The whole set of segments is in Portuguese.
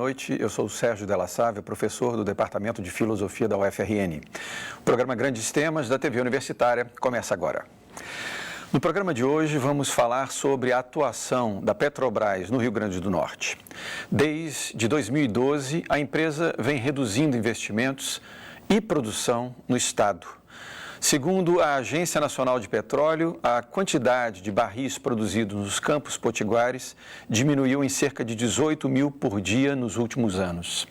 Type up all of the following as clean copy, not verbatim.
noite. Eu sou o Sérgio Della Sávia, professor do Departamento de Filosofia da UFRN. O programa Grandes Temas da TV Universitária começa agora. No programa de hoje vamos falar sobre a atuação da Petrobras no Rio Grande do Norte. Desde 2012, a empresa vem reduzindo investimentos e produção no estado. Segundo a Agência Nacional de Petróleo, a quantidade de barris produzidos nos campos potiguares diminuiu em cerca de 18 mil por dia nos últimos anos.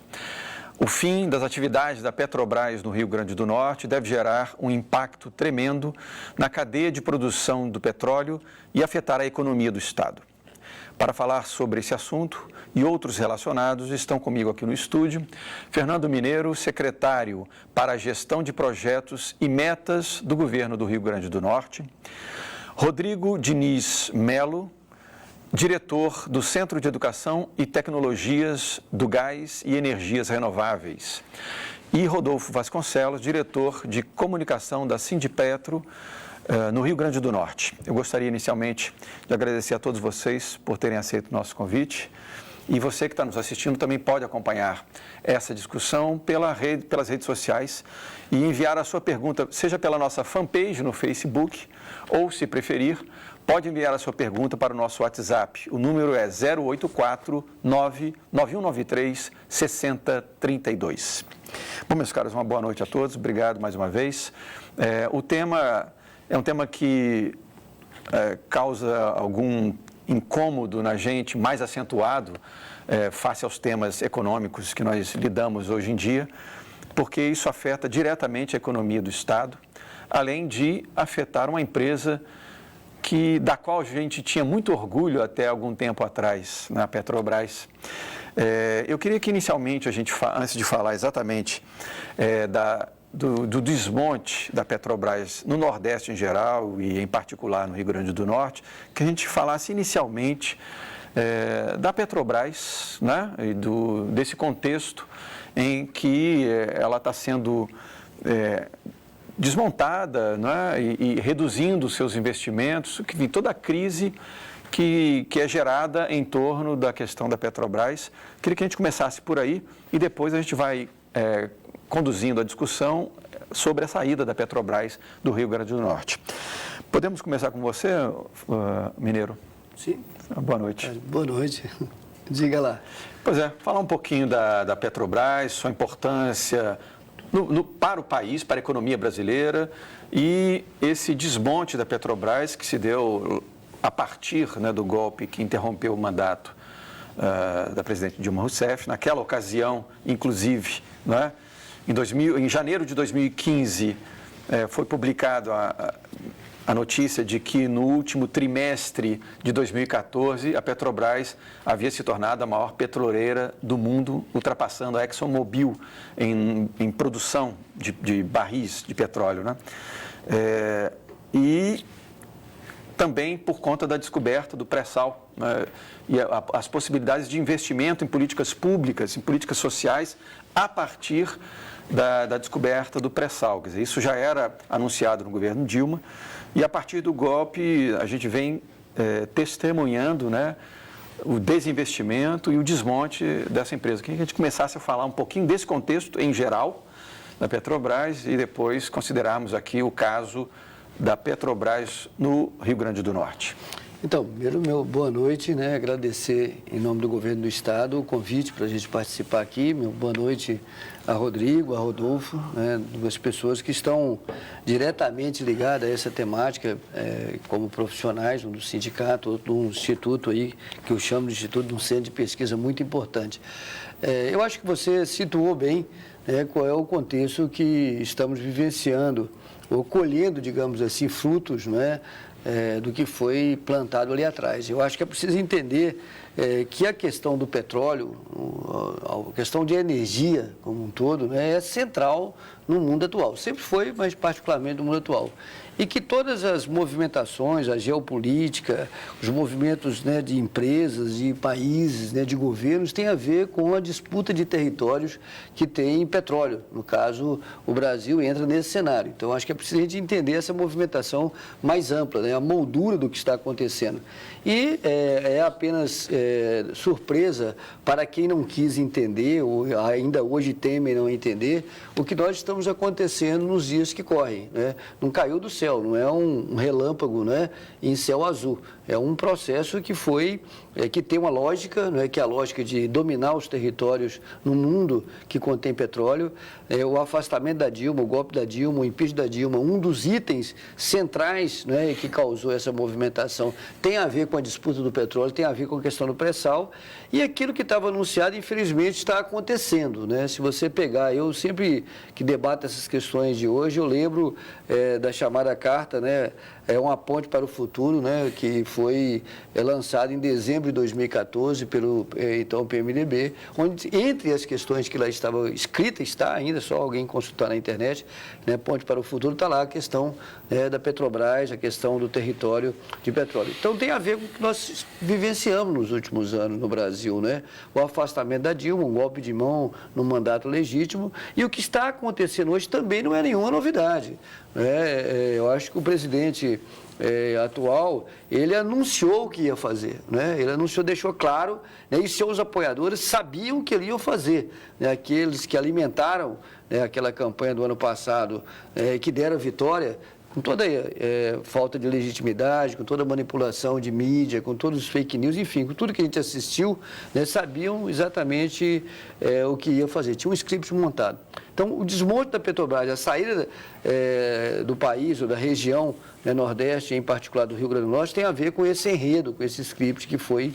O fim das atividades da Petrobras no Rio Grande do Norte deve gerar um impacto tremendo na cadeia de produção do petróleo e afetar a economia do estado. Para falar sobre esse assunto e outros relacionados, estão comigo aqui no estúdio Fernando Mineiro, secretário para a Gestão de Projetos e Metas do Governo do Rio Grande do Norte, Rodrigo Diniz Melo, diretor do Centro de Educação e Tecnologias do Gás e Energias Renováveis, e Rodolfo Vasconcelos, diretor de Comunicação da Sindipetro, no Rio Grande do Norte. Eu gostaria inicialmente de agradecer a todos vocês por terem aceito o nosso convite, e você que está nos assistindo também pode acompanhar essa discussão pelas redes sociais e enviar a sua pergunta, seja pela nossa fanpage no Facebook ou, se preferir, pode enviar a sua pergunta para o nosso WhatsApp. O número é 084-9193-6032. Bom, meus caros, uma boa noite a todos. Obrigado mais uma vez. O tema é um tema que causa algum incômodo na gente, mais acentuado face aos temas econômicos que nós lidamos hoje em dia, porque isso afeta diretamente a economia do Estado, além de afetar uma empresa da qual a gente tinha muito orgulho até algum tempo atrás, na Petrobras. Eu queria que inicialmente a gente, antes de falar exatamente do desmonte da Petrobras no Nordeste em geral e em particular no Rio Grande do Norte, que a gente falasse inicialmente da Petrobras, né, e desse contexto em que ela está sendo desmontada, né, e reduzindo seus investimentos, que toda a crise que é gerada em torno da questão da Petrobras. Queria que a gente começasse por aí e depois a gente vai conduzindo a discussão sobre a saída da Petrobras do Rio Grande do Norte. Podemos começar com você, Mineiro? Sim. Boa noite. Boa noite. Diga lá. Pois é, falar um pouquinho da Petrobras, sua importância para o país, para a economia brasileira, e esse desmonte da Petrobras que se deu a partir, né, do golpe que interrompeu o mandato da presidente Dilma Rousseff. Naquela ocasião, inclusive, né, em janeiro de 2015, foi publicado a notícia de que no último trimestre de 2014, a Petrobras havia se tornado a maior petroleira do mundo, ultrapassando a ExxonMobil em produção de barris de petróleo, né? E também por conta da descoberta do pré-sal, né, e as possibilidades de investimento em políticas públicas, em políticas sociais, a partir da descoberta do pré-sal. Quer dizer, isso já era anunciado no governo Dilma, e a partir do golpe a gente vem testemunhando, né, o desinvestimento e o desmonte dessa empresa. Queria que a gente começasse a falar um pouquinho desse contexto em geral da Petrobras e depois considerarmos aqui o caso da Petrobras no Rio Grande do Norte. Então, primeiro, boa noite, né? Agradecer em nome do governo do estado o convite para a gente participar aqui. Boa noite a Rodrigo, a Rodolfo, né? Duas pessoas que estão diretamente ligadas a essa temática, como profissionais, um do sindicato, outro de um instituto aí, que eu chamo de instituto de um centro de pesquisa muito importante. Eu acho que você situou bem, né, qual é o contexto que estamos vivenciando, ou colhendo, digamos assim, frutos, não é? Do que foi plantado ali atrás. Eu acho que é preciso entender que a questão do petróleo, a questão de energia como um todo, né, é central no mundo atual. Sempre foi, mas particularmente no mundo atual. E que todas as movimentações, a geopolítica, os movimentos, né, de empresas, de países, né, de governos, têm a ver com a disputa de territórios que tem petróleo. No caso, o Brasil entra nesse cenário. Então, acho que é preciso a gente entender essa movimentação mais ampla, né? né, a moldura do que está acontecendo. E é apenas surpresa para quem não quis entender, ou ainda hoje teme não entender, o que nós estamos acontecendo nos dias que correm, né? Não caiu do céu, não é um relâmpago, né, em céu azul. É um processo que que tem uma lógica, né, que é a lógica de dominar os territórios no mundo que contém petróleo. O afastamento da Dilma, o golpe da Dilma, o impeachment da Dilma, um dos itens centrais, né, que causou essa movimentação tem a ver com a disputa do petróleo, tem a ver com a questão do pré-sal, e aquilo que estava anunciado, infelizmente, está acontecendo, né? Se você pegar, eu sempre que debato essas questões de hoje, eu lembro da chamada carta, né, uma ponte para o futuro, né, que foi lançada em dezembro de 2014 pelo então PMDB, onde entre as questões que lá estavam escritas, está ainda, só alguém consultar na internet, né, ponte para o futuro, está lá a questão da Petrobras, a questão do território de petróleo. Então tem a ver com o que nós vivenciamos nos últimos anos no Brasil, né? O afastamento da Dilma, um golpe de mão no mandato legítimo, e o que está acontecendo hoje também não é nenhuma novidade. Eu acho que o presidente atual, ele anunciou o que ia fazer, né? Ele anunciou, deixou claro, né? E seus apoiadores sabiam o que ele ia fazer, né? Aqueles que alimentaram, né, aquela campanha do ano passado, que deram vitória, com toda falta de legitimidade, com toda manipulação de mídia, com todos os fake news, enfim, com tudo que a gente assistiu, né, sabiam exatamente o que ia fazer. Tinha um script montado. Então, o desmonte da Petrobras, a saída do país ou da região, né, Nordeste, em particular do Rio Grande do Norte, tem a ver com esse enredo, com esse script que foi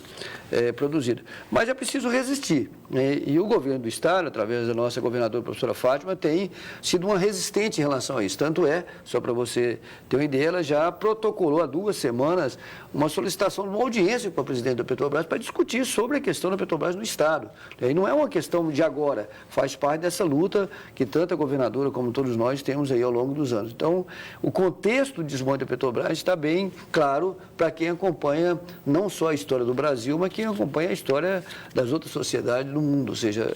produzido. Mas é preciso resistir, né? E o governo do Estado, através da nossa governadora, professora Fátima, tem sido uma resistente em relação a isso. Tanto só para você ter uma ideia, ela já protocolou há 2 semanas uma solicitação de uma audiência com o presidente da Petrobras para discutir sobre a questão da Petrobras no Estado. E não é uma questão de agora, faz parte dessa luta que tanto a governadora como todos nós temos aí ao longo dos anos. Então, o contexto do desmonte da Petrobras está bem claro para quem acompanha não só a história do Brasil, mas quem acompanha a história das outras sociedades do mundo. Ou seja,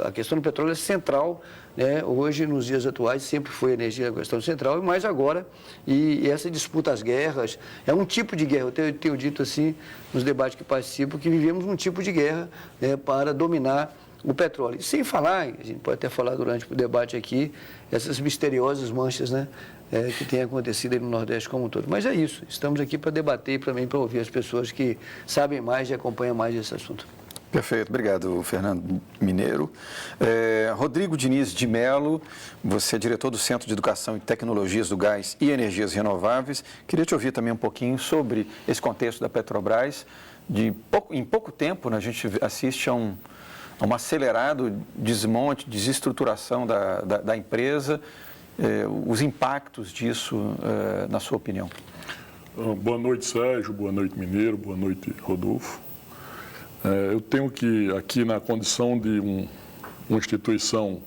a questão do petróleo é central, né? Hoje, nos dias atuais, sempre foi a energia a questão central, e mais agora, e essa disputa às guerras, é um tipo de guerra. Eu tenho dito assim, nos debates que participo, que vivemos um tipo de guerra, né, para dominar o petróleo. E sem falar, a gente pode até falar durante o debate aqui, essas misteriosas manchas, né, que têm acontecido aí no Nordeste como um todo. Mas é isso, estamos aqui para debater e também para ouvir as pessoas que sabem mais e acompanham mais esse assunto. Perfeito, obrigado, Fernando Mineiro. Rodrigo Diniz de Mello, você é diretor do Centro de Educação e Tecnologias do Gás e Energias Renováveis. Queria te ouvir também um pouquinho sobre esse contexto da Petrobras. Em pouco tempo, né, a gente assiste a um acelerado desmonte, desestruturação da empresa. Os impactos disso, na sua opinião? Boa noite, Sérgio. Boa noite, Mineiro. Boa noite, Rodolfo. Eu tenho que, aqui na condição de uma instituição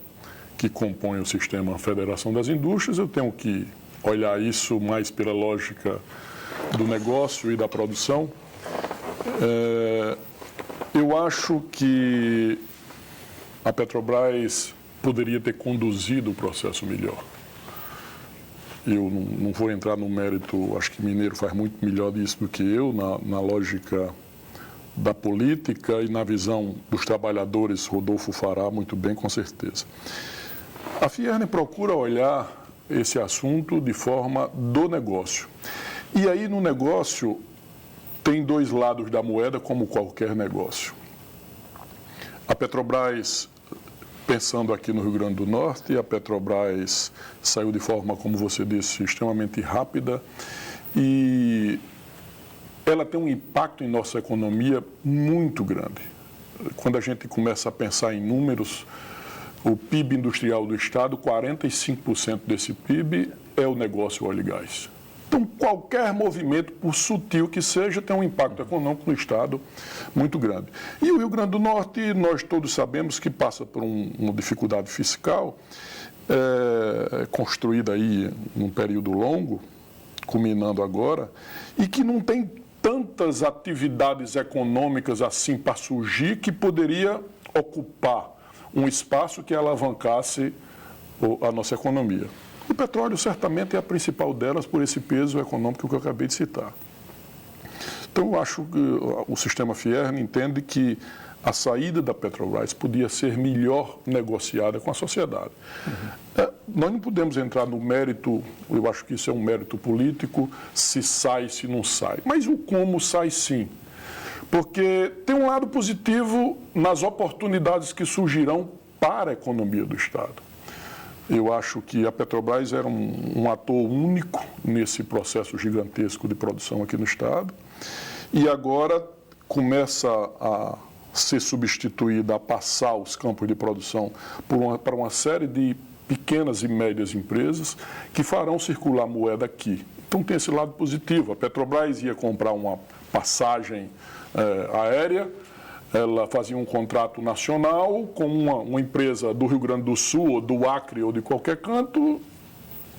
que compõe o sistema Federação das Indústrias, eu tenho que olhar isso mais pela lógica do negócio e da produção. Eu acho que a Petrobras poderia ter conduzido o processo melhor. Eu não vou entrar no mérito, acho que Mineiro faz muito melhor disso do que eu, na lógica da política e na visão dos trabalhadores, Rodolfo fará muito bem, com certeza. A Fierne procura olhar esse assunto de forma do negócio. E aí, no negócio, tem 2 lados da moeda, como qualquer negócio. A Petrobras, pensando aqui no Rio Grande do Norte, a Petrobras saiu de forma, como você disse, extremamente rápida, e ela tem um impacto em nossa economia muito grande. Quando a gente começa a pensar em números, o PIB industrial do Estado, 45% desse PIB é o negócio óleo e gás. Então, qualquer movimento, por sutil que seja, tem um impacto econômico no Estado muito grande. E o Rio Grande do Norte, nós todos sabemos que passa por uma dificuldade fiscal, construída aí num período longo, culminando agora, e que não tem tantas atividades econômicas assim para surgir que poderia ocupar um espaço que alavancasse a nossa economia. O o petróleo certamente é a principal delas por esse peso econômico que eu acabei de citar. Então, eu acho que o sistema Fiern entende que a saída da Petrobras podia ser melhor negociada com a sociedade. Nós não podemos entrar no mérito, eu acho que isso é um mérito político, se sai, se não sai. Mas o como sai sim. Porque tem um lado positivo nas oportunidades que surgirão para a economia do Estado. Eu acho que a Petrobras era um ator único nesse processo gigantesco de produção aqui no Estado e agora começa a ser substituída, a passar os campos de produção para uma série de pequenas e médias empresas que farão circular moeda aqui. Então tem esse lado positivo. A Petrobras ia comprar uma passagem aérea, ela fazia um contrato nacional com uma empresa do Rio Grande do Sul, ou do Acre, ou de qualquer canto,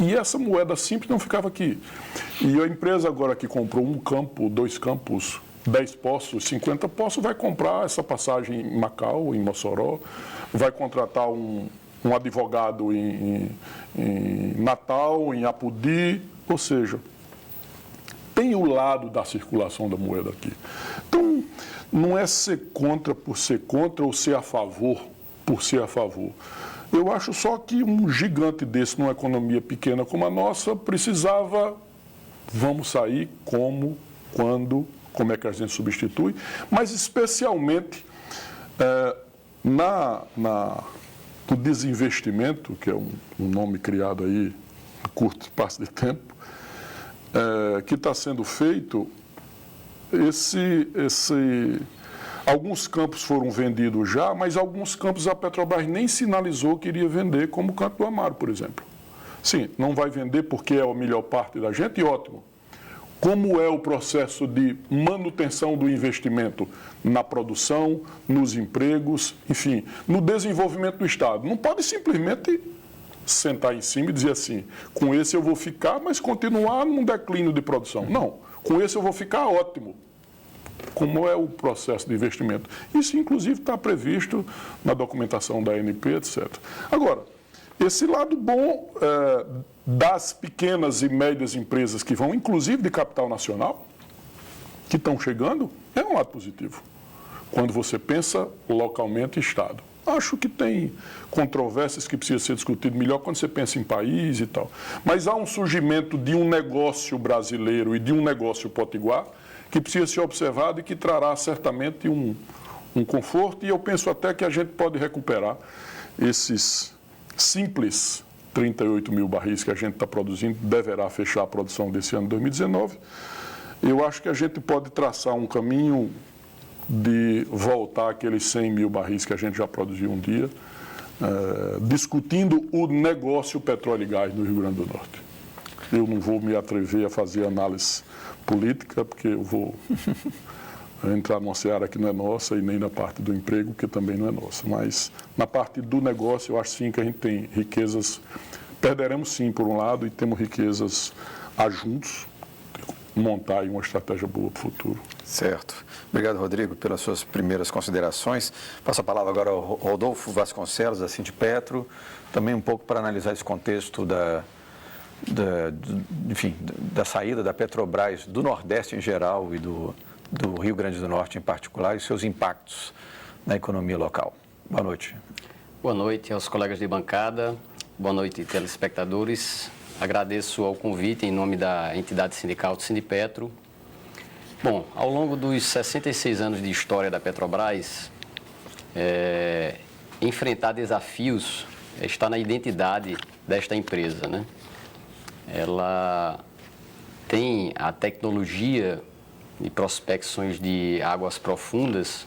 e essa moeda simples não ficava aqui. E a empresa agora que comprou um campo, 2 campos, 10 poços, 50 poços, vai comprar essa passagem em Macau, em Mossoró, vai contratar um advogado em Natal, em Apodi, ou seja, tem o lado da circulação da moeda aqui. Então, não é ser contra por ser contra ou ser a favor por ser a favor. Eu acho só que um gigante desse, numa economia pequena como a nossa, precisava, vamos sair como, quando, como é que a gente substitui, mas especialmente no desinvestimento, que é um nome criado aí em curto espaço de tempo, que está sendo feito, alguns campos foram vendidos já, mas alguns campos a Petrobras nem sinalizou que iria vender, como o Canto do Amaro, por exemplo. Sim, não vai vender porque é a melhor parte da gente, e ótimo. Como é o processo de manutenção do investimento na produção, nos empregos, enfim, no desenvolvimento do Estado? Não pode simplesmente sentar em cima e dizer assim, com esse eu vou ficar, mas continuar num declínio de produção. Não, com esse eu vou ficar ótimo. Como é o processo de investimento? Isso, inclusive, está previsto na documentação da ANP, etc. Agora, esse lado bom das pequenas e médias empresas que vão, inclusive de capital nacional, que estão chegando, é um lado positivo. Quando você pensa localmente Estado. Acho que tem controvérsias que precisam ser discutidas melhor quando você pensa em país e tal. Mas há um surgimento de um negócio brasileiro e de um negócio potiguar que precisa ser observado e que trará certamente um conforto. E eu penso até que a gente pode recuperar esses simples 38 mil barris que a gente está produzindo, deverá fechar a produção desse ano de 2019. Eu acho que a gente pode traçar um caminho de voltar àqueles 100 mil barris que a gente já produziu um dia, discutindo o negócio petróleo e gás no Rio Grande do Norte. Eu não vou me atrever a fazer análise política, porque eu vou entrar numa seara que não é nossa e nem na parte do emprego, que também não é nossa. Mas na parte do negócio, eu acho sim que a gente tem riquezas, perderemos sim por um lado e temos riquezas a juntos, montar aí uma estratégia boa para o futuro. Certo. Obrigado, Rodrigo, pelas suas primeiras considerações. Passo a palavra agora ao Rodolfo Vasconcelos, da Sindipetro, também um pouco para analisar esse contexto da saída da Petrobras do Nordeste em geral e do Rio Grande do Norte em particular e seus impactos na economia local. Boa noite. Boa noite aos colegas de bancada, boa noite, telespectadores. Agradeço ao convite em nome da entidade sindical do Sindipetro. Bom, ao longo dos 66 anos de história da Petrobras, enfrentar desafios está na identidade desta empresa, né? Ela tem a tecnologia de prospecções de águas profundas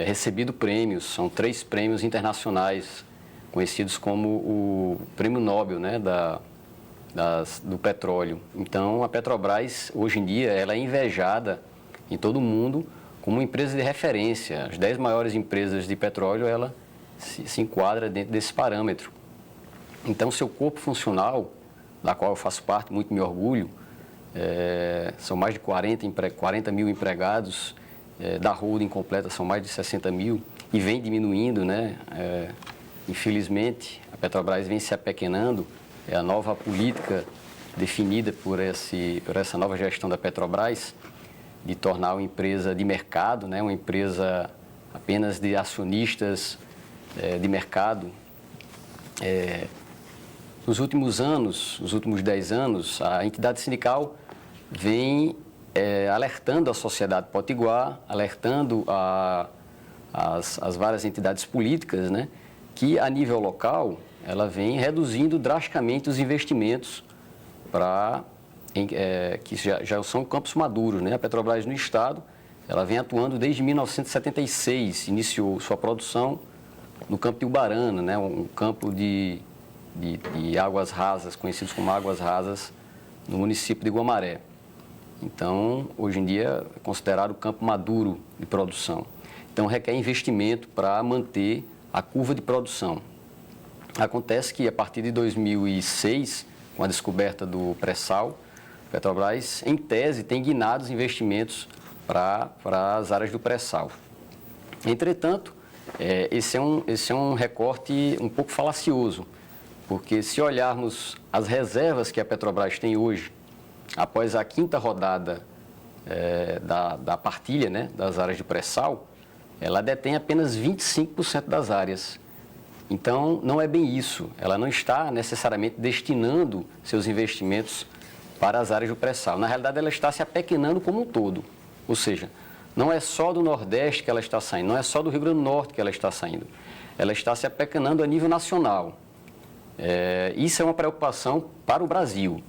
recebido prêmios, são 3 prêmios internacionais, conhecidos como o Prêmio Nobel, né, do petróleo. Então, a Petrobras, hoje em dia, ela é invejada em todo o mundo como uma empresa de referência. As 10 maiores empresas de petróleo, ela se enquadra dentro desse parâmetro. Então, seu corpo funcional, da qual eu faço parte, muito me orgulho, são mais de 40 mil empregados, da holding completa são mais de 60 mil, e vem diminuindo, né? Infelizmente, a Petrobras vem se apequenando, é a nova política definida por essa nova gestão da Petrobras, de tornar uma empresa de mercado, né, uma empresa apenas de acionistas de mercado. Nos últimos anos, nos últimos 10 anos, a entidade sindical vem alertando a sociedade potiguar, alertando as várias entidades políticas, né, que a nível local ela vem reduzindo drasticamente os investimentos que já são campos maduros, né? A Petrobras no estado, ela vem atuando desde 1976, iniciou sua produção no campo de Ubarana, né? Um campo de águas rasas, conhecidos como águas rasas, no município de Guamaré. Então, hoje em dia, é considerado campo maduro de produção. Então, requer investimento para manter a curva de produção. Acontece que, a partir de 2006, com a descoberta do pré-sal, a Petrobras, em tese, tem guinado os investimentos para as áreas do pré-sal. Entretanto, esse é um recorte um pouco falacioso, porque se olharmos as reservas que a Petrobras tem hoje, após a 5ª rodada da partilha, né, das áreas de pré-sal, ela detém apenas 25% das áreas. Então, não é bem isso. Ela não está necessariamente destinando seus investimentos para as áreas do pré-sal. Na realidade, ela está se apequenando como um todo. Ou seja, não é só do Nordeste que ela está saindo, não é só do Rio Grande do Norte que ela está saindo. Ela está se apequenando a nível nacional. Isso é uma preocupação para o Brasil.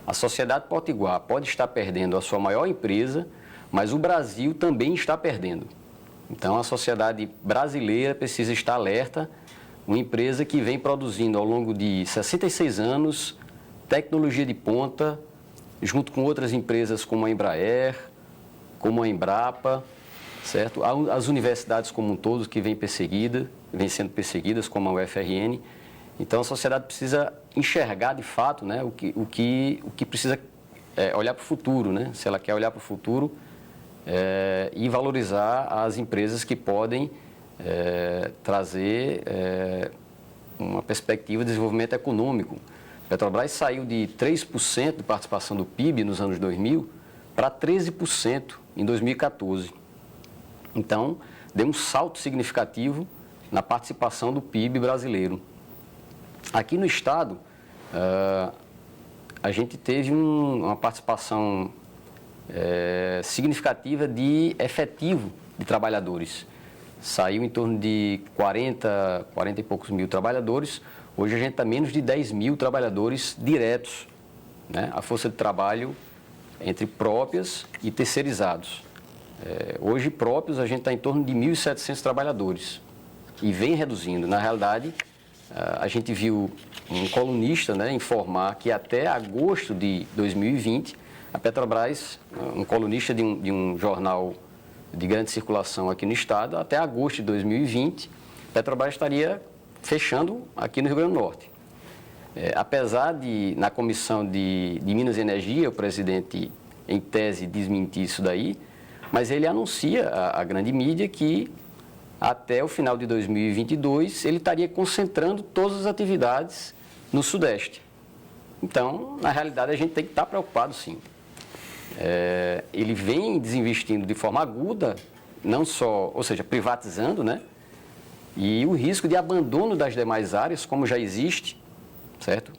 A sociedade potiguar pode estar perdendo a sua maior empresa, mas o Brasil também está perdendo. Então, a sociedade brasileira precisa estar alerta. Uma empresa que vem produzindo ao longo de 66 anos tecnologia de ponta, junto com outras empresas como a Embraer, como a Embrapa, certo? As universidades como um todo que vêm sendo perseguidas, como a UFRN. Então, a sociedade precisa enxergar, de fato, né, o que precisa olhar para o futuro, né? Se ela quer olhar para o futuro e valorizar as empresas que podem trazer uma perspectiva de desenvolvimento econômico. A Petrobras saiu de 3% de participação do PIB nos anos 2000 para 13% em 2014. Então, deu um salto significativo na participação do PIB brasileiro. Aqui no estado, a gente teve uma participação significativa de efetivo de trabalhadores. Saiu em torno de 40 e poucos mil trabalhadores. Hoje a gente está menos de 10 mil trabalhadores diretos, né? A força de trabalho entre próprias e terceirizados. Hoje, próprios, a gente está em torno de 1.700 trabalhadores e vem reduzindo. Na realidade, a gente viu um colunista, né, informar que até agosto de 2020, a Petrobras, um colunista de um jornal de grande circulação aqui no estado, até agosto de 2020, a Petrobras estaria fechando aqui no Rio Grande do Norte. Apesar de, na Comissão de Minas e Energia, o presidente, em tese, desmentir isso daí, mas ele anuncia à grande mídia que até o final de 2022 ele estaria concentrando todas as atividades no Sudeste. Então, na realidade, a gente tem que estar preocupado, sim. Ele vem desinvestindo de forma aguda, não só, ou seja, privatizando, né? E o risco de abandono das demais áreas, como já existe, certo?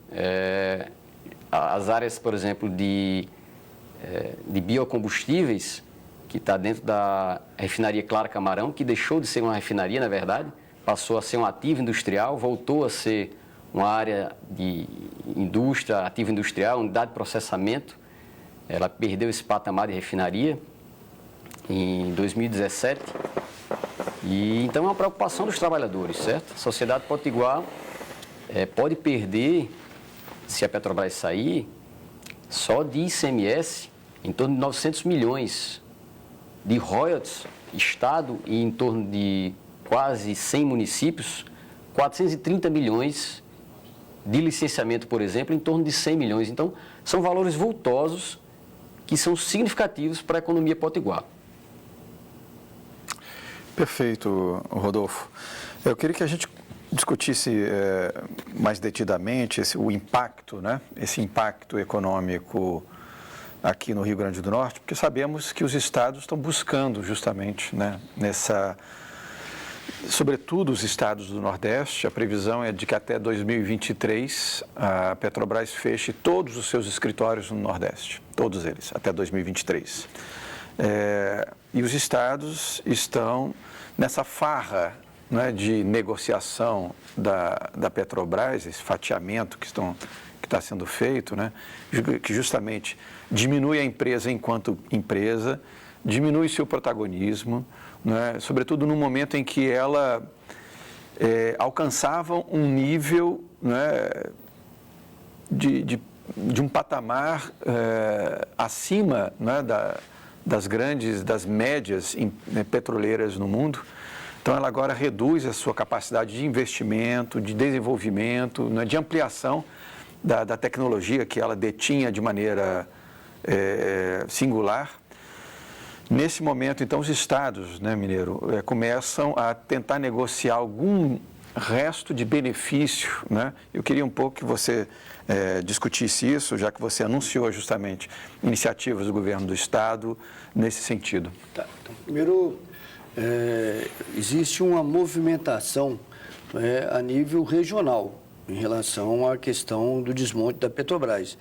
As áreas, por exemplo, de biocombustíveis, que está dentro da refinaria Clara Camarão, que deixou de ser uma refinaria, na verdade, passou a ser um ativo industrial, voltou a ser uma área de indústria, ativo industrial, unidade de processamento. Ela perdeu esse patamar de refinaria em 2017. E, então, é uma preocupação dos trabalhadores, certo? A sociedade potiguar pode perder, se a Petrobras sair, só de ICMS, em torno de 900 milhões de royalties, Estado, e em torno de quase 100 municípios, 430 milhões de licenciamento, por exemplo, em torno de 100 milhões. Então, são valores vultosos que são significativos para a economia potiguar. Perfeito, Rodolfo. Eu queria que a gente discutisse mais detidamente o impacto, né? Esse impacto econômico aqui no Rio Grande do Norte, porque sabemos que os estados estão buscando justamente, né, sobretudo os estados do Nordeste, a previsão é de que até 2023 a Petrobras feche todos os seus escritórios no Nordeste, todos eles, até 2023. E os estados estão nessa farra, né, de negociação da Petrobras, esse fatiamento que está sendo feito, né, que justamente diminui a empresa enquanto empresa, diminui seu protagonismo, né, sobretudo no momento em que ela alcançava um nível, né, de um patamar acima, né, das médias petroleiras no mundo. Então, ela agora reduz a sua capacidade de investimento, de desenvolvimento, né, de ampliação da tecnologia que ela detinha de maneira singular. Nesse momento, então, os estados, né, Mineiro, começam a tentar negociar algum resto de benefício, né? Eu queria um pouco que você discutisse isso, já que você anunciou justamente iniciativas do governo do estado nesse sentido. Tá. Então, primeiro, existe uma movimentação a nível regional em relação à questão do desmonte da Petrobras.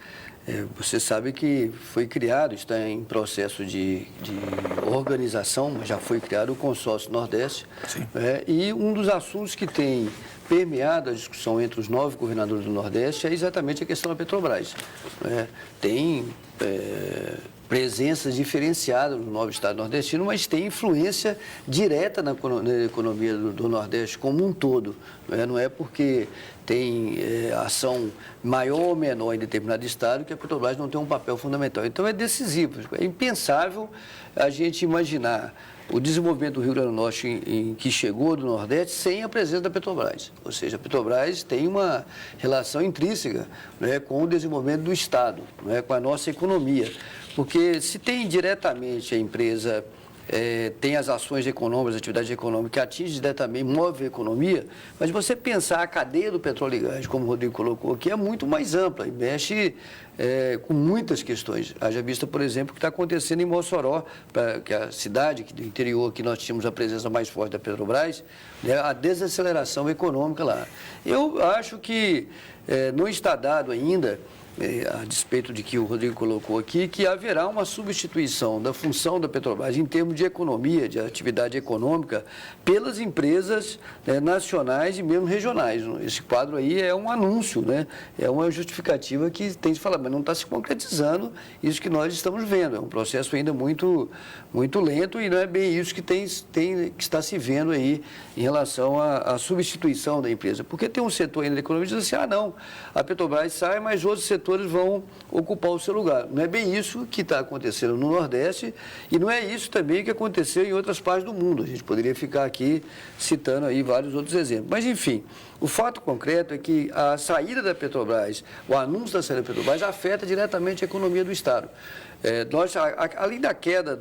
Você sabe que foi criado, está em processo de organização, mas já foi criado o Consórcio Nordeste. E um dos assuntos que tem permeado a discussão entre os 9 governadores do Nordeste é exatamente a questão da Petrobras. Tem presença diferenciada no novo estado nordestino, mas tem influência direta na economia do Nordeste como um todo. Não é porque tem ação maior ou menor em determinado estado que a Petrobras não tem um papel fundamental. Então, é decisivo. É impensável a gente imaginar o desenvolvimento do Rio Grande do Norte em que chegou do Nordeste sem a presença da Petrobras. Ou seja, a Petrobras tem uma relação intrínseca, né, com o desenvolvimento do estado, né, com a nossa economia. Porque se tem diretamente a empresa, tem as ações econômicas, atividade econômica que atinge diretamente, move a economia, mas você pensar a cadeia do petróleo e gás, como o Rodrigo colocou aqui, é muito mais ampla e mexe com muitas questões. Haja vista, por exemplo, o que está acontecendo em Mossoró, que é a cidade do interior que nós tínhamos a presença mais forte da Petrobras, né, a desaceleração econômica lá. Eu acho que não está dado ainda, a despeito de que o Rodrigo colocou aqui, que haverá uma substituição da função da Petrobras em termos de economia, de atividade econômica, pelas empresas nacionais e mesmo regionais. Esse quadro aí é um anúncio, né? É uma justificativa que tem de falar, mas não está se concretizando isso que nós estamos vendo. É um processo ainda muito, muito lento e não é bem isso que que está se vendo aí em relação à substituição da empresa. Porque tem um setor ainda da economia que diz assim, não, a Petrobras sai, mas outros setores vão ocupar o seu lugar. Não é bem isso que está acontecendo no Nordeste e não é isso também que aconteceu em outras partes do mundo. A gente poderia ficar aqui citando aí vários outros exemplos. Mas, enfim, o fato concreto é que a saída da Petrobras, o anúncio da saída da Petrobras afeta diretamente a economia do Estado. Além da queda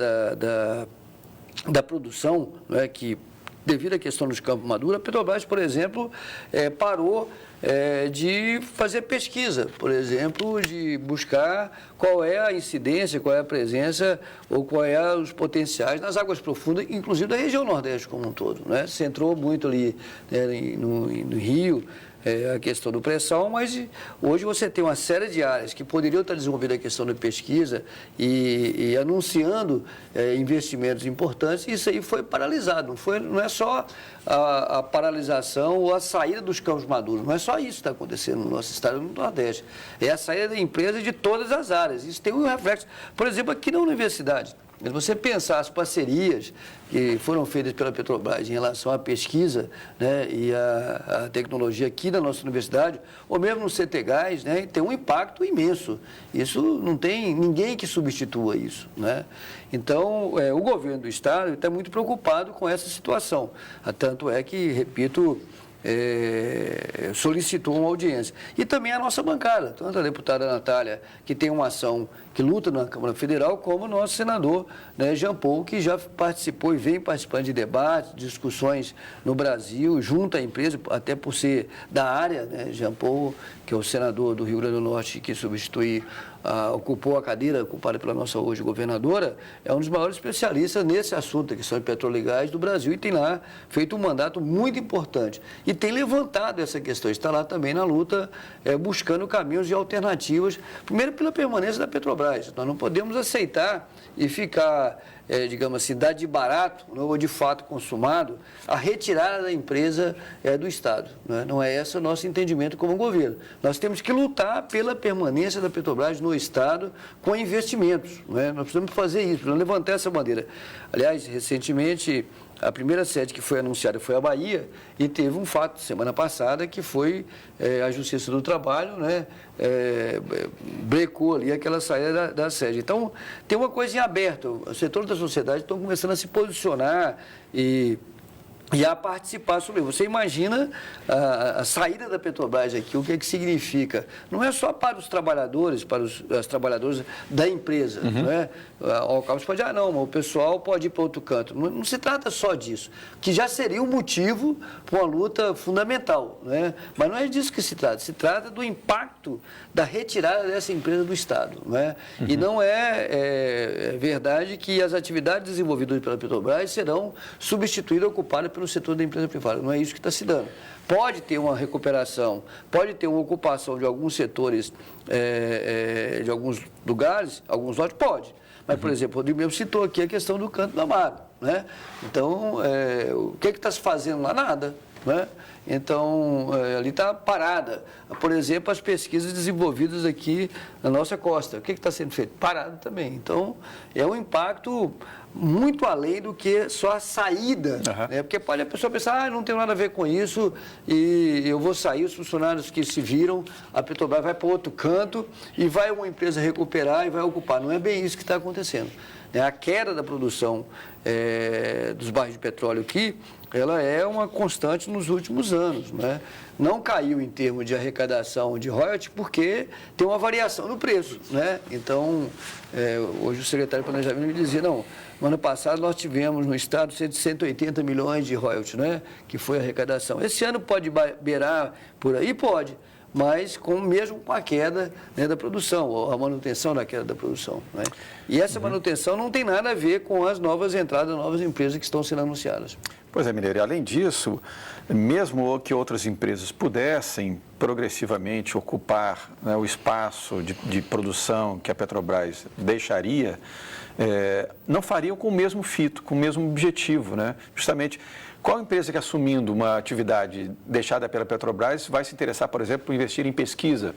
da produção, né, que devido à questão dos campos maduros, a Petrobras, por exemplo, parou de fazer pesquisa, por exemplo, de buscar qual é a incidência, qual é a presença ou qual é os potenciais nas águas profundas, inclusive da região Nordeste como um todo, né? Centrou muito ali, né, no Rio, a questão do pré-sal, mas hoje você tem uma série de áreas que poderiam estar desenvolvendo a questão da pesquisa e anunciando investimentos importantes, e isso aí foi paralisado. Não é só a paralisação ou a saída dos campos maduros, não é só isso que está acontecendo no nosso estado do Nordeste. É a saída da empresa de todas as áreas. Isso tem um reflexo, por exemplo, aqui na universidade. Se você pensar as parcerias que foram feitas pela Petrobras em relação à pesquisa, né, e à tecnologia aqui na nossa universidade, ou mesmo no CTGás, né, tem um impacto imenso. Isso não tem ninguém que substitua isso, né? Então, o governo do Estado está muito preocupado com essa situação. Tanto é que, repito, solicitou uma audiência. E também a nossa bancada, tanto a deputada Natália, que tem uma ação que luta na Câmara Federal, como o nosso senador, né, Jean Paul, que já participou e vem participando de debates, discussões no Brasil, junto à empresa, até por ser da área, né, Jean Paul, que é o senador do Rio Grande do Norte, que ocupou a cadeira ocupada pela nossa hoje governadora, é um dos maiores especialistas nesse assunto, que são petróleo e gás do Brasil, e tem lá feito um mandato muito importante. E tem levantado essa questão, está lá também na luta, buscando caminhos de alternativas, primeiro pela permanência da Petrobras. Nós não podemos aceitar e ficar, digamos assim, dar de barato, ou de fato consumado, a retirada da empresa do Estado. Né? Não é esse o nosso entendimento como governo. Nós temos que lutar pela permanência da Petrobras no Estado com investimentos. Né? Nós precisamos fazer isso, precisamos levantar essa bandeira. Aliás, recentemente, a primeira sede que foi anunciada foi a Bahia, e teve um fato semana passada que foi a Justiça do Trabalho, né, brecou ali aquela saída da sede. Então, tem uma coisa em aberto. O setor da sociedade estão começando a se posicionar e a participar sobre isso. Você imagina a saída da Petrobras aqui, o que significa? Não é só para os trabalhadores, para as trabalhadoras da empresa. Não é? O Carlos pode dizer, não, mas o pessoal pode ir para outro canto. Não se trata só disso, que já seria um motivo para uma luta fundamental. Não é? Mas não é disso que se trata do impacto da retirada dessa empresa do Estado. Não é? E não é verdade que as atividades desenvolvidas pela Petrobras serão substituídas, ocupadas pelo setor da empresa privada. Não é isso que está se dando. Pode ter uma recuperação, pode ter uma ocupação de alguns setores, de alguns lugares, alguns lotes, pode. Mas, por exemplo, o Rodrigo mesmo citou aqui a questão do Canto da Amaro. Né? Então, o que está se fazendo lá? Nada. Né? Então, ali está parada. Por exemplo, as pesquisas desenvolvidas aqui na nossa costa. O que está sendo feito? Parado também. Então, é um impacto muito além do que só a saída. Né? Porque pode a pessoa pensar, não tem nada a ver com isso e eu vou sair, os funcionários que se viram, a Petrobras vai para outro canto e vai uma empresa recuperar e vai ocupar. Não é bem isso que está acontecendo. A queda da produção dos barris de petróleo aqui, ela é uma constante nos últimos anos. Né? Não caiu em termos de arrecadação de royalties porque tem uma variação no preço. Né? Então, hoje o secretário de Planejamento me dizia, não, no ano passado nós tivemos no Estado 180 milhões de royalties, né? Que foi a arrecadação. Esse ano pode beirar por aí? Pode. Mas mesmo com a queda, né, da produção, ou a manutenção da queda da produção. Né? E essa manutenção não tem nada a ver com as novas entradas, novas empresas que estão sendo anunciadas. Pois é, Mineiro, e além disso, mesmo que outras empresas pudessem progressivamente ocupar, né, o espaço de produção que a Petrobras deixaria, não fariam com o mesmo fito, com o mesmo objetivo. Né? Justamente, qual empresa que assumindo uma atividade deixada pela Petrobras vai se interessar, por exemplo, por investir em pesquisa?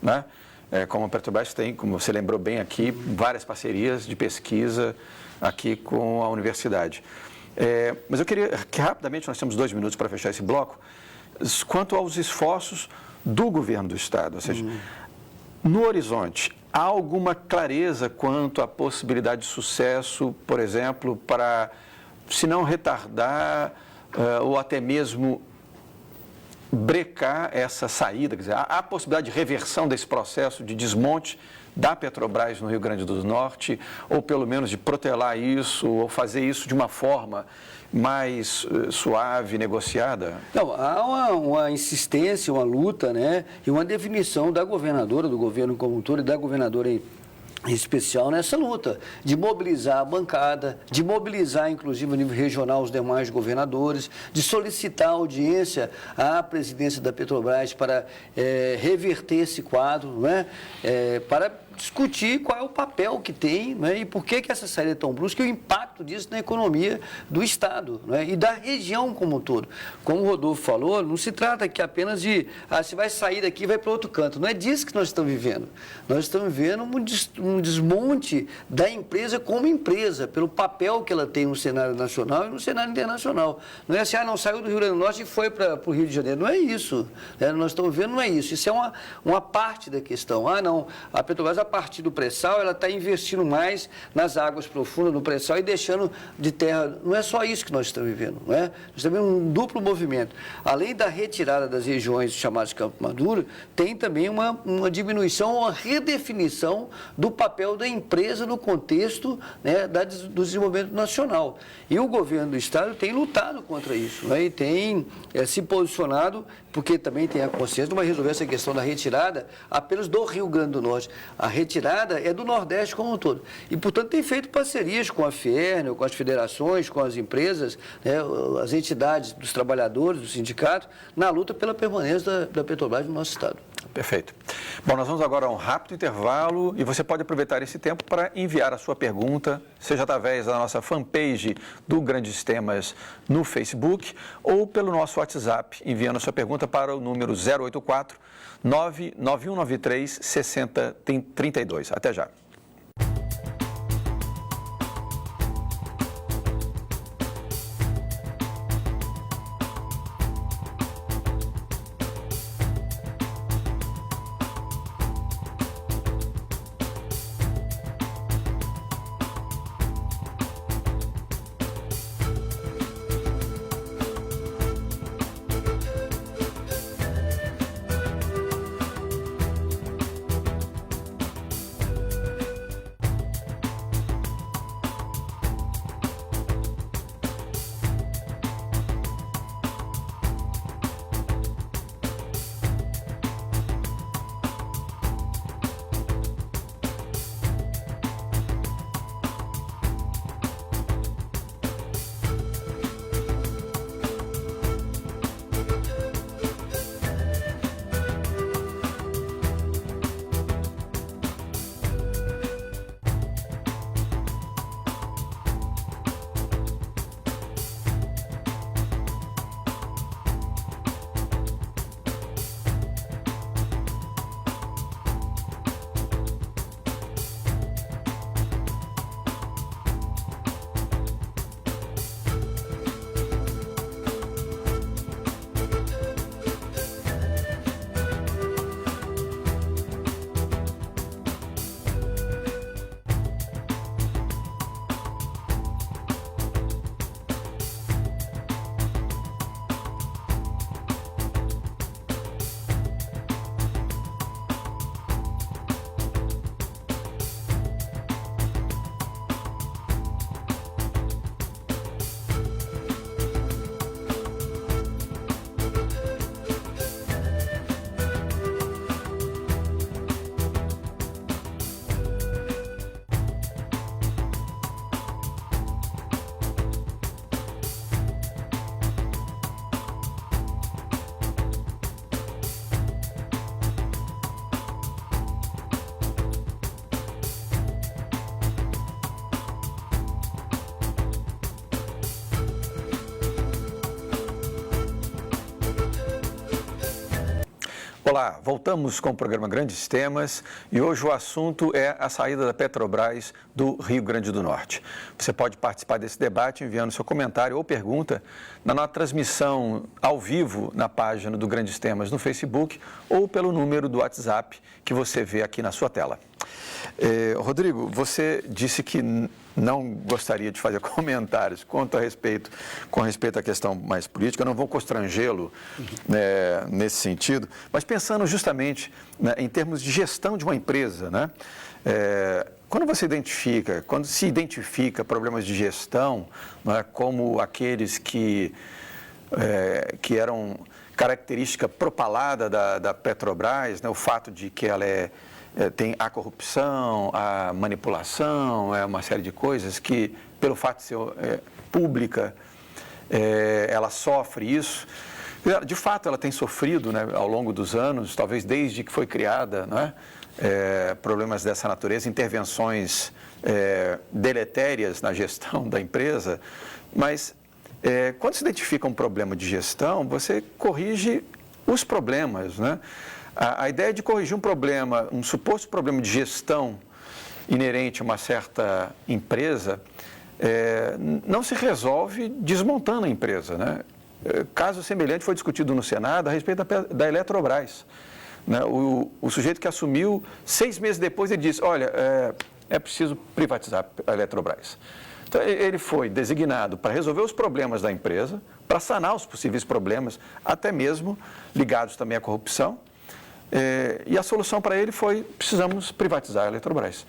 Né? Como a Petrobras tem, como você lembrou bem aqui, várias parcerias de pesquisa aqui com a universidade. Mas eu queria que rapidamente, nós temos 2 minutos para fechar esse bloco, quanto aos esforços do governo do Estado, ou seja, no horizonte, há alguma clareza quanto à possibilidade de sucesso, por exemplo, para, se não retardar ou até mesmo brecar essa saída? Quer dizer, há possibilidade de reversão desse processo de desmonte da Petrobras no Rio Grande do Norte, ou pelo menos de protelar isso, ou fazer isso de uma forma mais suave, negociada? Não, há uma insistência, uma luta, né, e uma definição da governadora, do governo como um todo e da governadora em especial nessa luta, de mobilizar a bancada, de mobilizar, inclusive, a nível regional, os demais governadores, de solicitar audiência à presidência da Petrobras para reverter esse quadro, né? Para discutir qual é o papel que tem, né? E por que essa saída é tão brusca e o impacto disso na economia do Estado, né? E da região como um todo. Como o Rodolfo falou, não se trata aqui apenas de você vai sair daqui e vai para outro canto. Não é disso que nós estamos vivendo. Nós estamos vivendo um desmonte da empresa como empresa, pelo papel que ela tem no cenário nacional e no cenário internacional. Não é assim, não saiu do Rio Grande do Norte e foi para o Rio de Janeiro. Não é isso. Né? Nós estamos vendo, não é isso. Isso é uma parte da questão. Não, a Petrobras partir do pré-sal, ela está investindo mais nas águas profundas, no pré-sal e deixando de terra. Não é só isso que nós estamos vivendo, não é? Nós estamos vivendo um duplo movimento. Além da retirada das regiões chamadas de Campo Maduro, tem também uma diminuição, uma redefinição do papel da empresa no contexto, né, do desenvolvimento nacional. E o governo do Estado tem lutado contra isso, né, e tem se posicionado, porque também tem a consciência, não vai resolver essa questão da retirada apenas do Rio Grande do Norte. A retirada é do Nordeste como um todo. E, portanto, tem feito parcerias com a FIERN, com as federações, com as empresas, né, as entidades dos trabalhadores, dos sindicatos, na luta pela permanência da Petrobras no nosso Estado. Perfeito. Bom, nós vamos agora a um rápido intervalo e você pode aproveitar esse tempo para enviar a sua pergunta, seja através da nossa fanpage do Grandes Temas no Facebook ou pelo nosso WhatsApp, enviando a sua pergunta para o número 084 99193 6032. Até já. Olá, voltamos com o programa Grandes Temas e hoje o assunto é a saída da Petrobras do Rio Grande do Norte. Você pode participar desse debate enviando seu comentário ou pergunta na nossa transmissão ao vivo na página do Grandes Temas no Facebook ou pelo número do WhatsApp que você vê aqui na sua tela. Rodrigo, você disse que não gostaria de fazer comentários com respeito à questão mais política, não vou constrangê-lo nesse sentido, mas pensando justamente em termos de gestão de uma empresa, né? Quando se identifica problemas de gestão, né, como aqueles que eram característica propalada da Petrobras, né, o fato de que ela tem a corrupção, a manipulação, uma série de coisas que, pelo fato de ser pública, ela sofre isso. De fato, ela tem sofrido, né, ao longo dos anos, talvez desde que foi criada, né, problemas dessa natureza, intervenções deletérias na gestão da empresa, mas quando se identifica um problema de gestão, você corrige os problemas, né? A ideia de corrigir um problema, um suposto problema de gestão inerente a uma certa empresa, não se resolve desmontando a empresa, né? Caso semelhante foi discutido no Senado a respeito da Eletrobras, né? O sujeito que assumiu, 6 meses depois, ele disse, olha, é preciso privatizar a Eletrobras. Então, ele foi designado para resolver os problemas da empresa, para sanar os possíveis problemas, até mesmo ligados também à corrupção. E a solução para ele foi, precisamos privatizar a Eletrobras.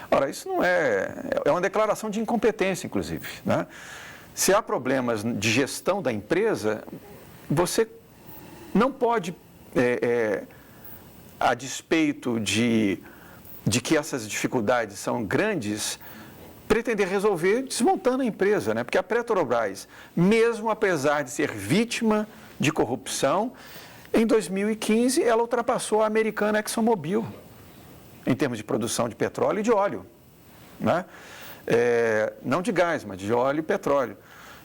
Ora, isso não é uma declaração de incompetência, inclusive, né? Se há problemas de gestão da empresa, você não pode, a despeito de que essas dificuldades são grandes, pretender resolver desmontando a empresa, né? Porque a Petrobras, mesmo apesar de ser vítima de corrupção, em 2015 ela ultrapassou a americana ExxonMobil em termos de produção de petróleo e de óleo, né? Não de gás, mas de óleo e petróleo.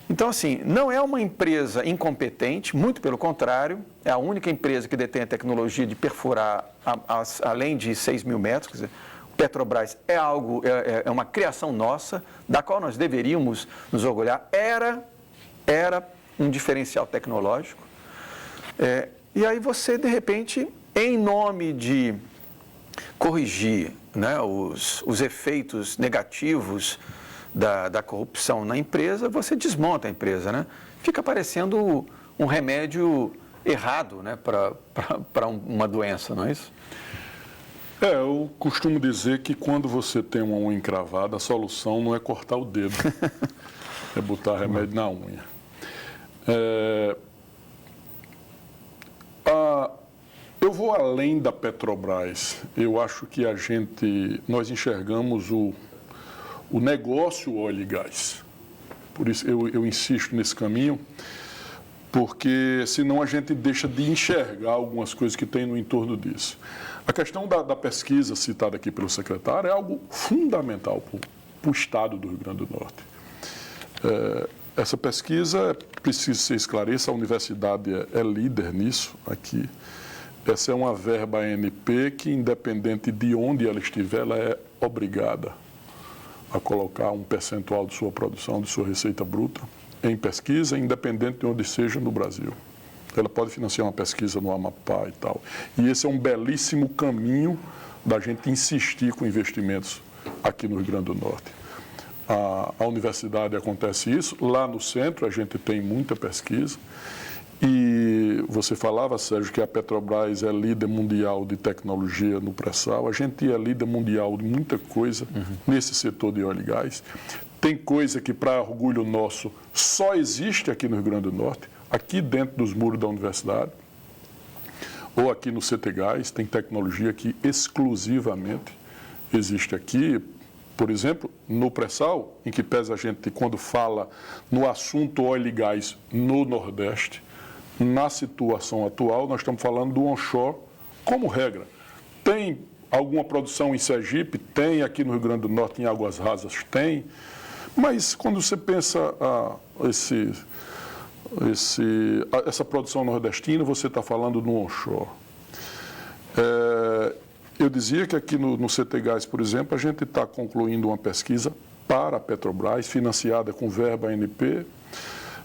Então, assim, não é uma empresa incompetente, muito pelo contrário, é a única empresa que detém a tecnologia de perfurar além de 6 mil metros. Quer dizer, Petrobras é uma criação nossa, da qual nós deveríamos nos orgulhar. Era um diferencial tecnológico. E aí você, de repente, em nome de corrigir, né, os efeitos negativos da corrupção na empresa, você desmonta a empresa, né? Fica parecendo um remédio errado, né, para uma doença, não é isso? Eu costumo dizer que quando você tem uma unha encravada, a solução não é cortar o dedo, é botar remédio na unha. Eu vou além da Petrobras. Eu acho que nós enxergamos o negócio óleo e gás. Por isso eu insisto nesse caminho, porque senão a gente deixa de enxergar algumas coisas que tem no entorno disso. A questão da pesquisa citada aqui pelo secretário é algo fundamental para o estado do Rio Grande do Norte. Essa pesquisa, precisa ser esclarecida, a universidade é líder nisso aqui. Essa é uma verba ANP que, independente de onde ela estiver, ela é obrigada a colocar um percentual de sua produção, de sua receita bruta, em pesquisa, independente de onde seja no Brasil. Ela pode financiar uma pesquisa no Amapá e tal. E esse é um belíssimo caminho da gente insistir com investimentos aqui no Rio Grande do Norte. A universidade acontece isso, lá no centro a gente tem muita pesquisa. E você falava, Sérgio, que a Petrobras é líder mundial de tecnologia no pré-sal. A gente é líder mundial de muita coisa nesse setor de óleo e gás. Tem coisa que, para orgulho nosso, só existe aqui no Rio Grande do Norte, aqui dentro dos muros da universidade, ou aqui no CT Gás, tem tecnologia que exclusivamente existe aqui. Por exemplo, no pré-sal, em que pese a gente, quando fala no assunto óleo e gás no Nordeste, na situação atual, nós estamos falando do onshore como regra. Tem alguma produção em Sergipe? Tem. Aqui no Rio Grande do Norte, em Águas Rasas? Tem. Mas quando você pensa essa produção nordestina, você está falando no onshore. Eu dizia que aqui no CT Gás, por exemplo, a gente está concluindo uma pesquisa para a Petrobras, financiada com verba ANP,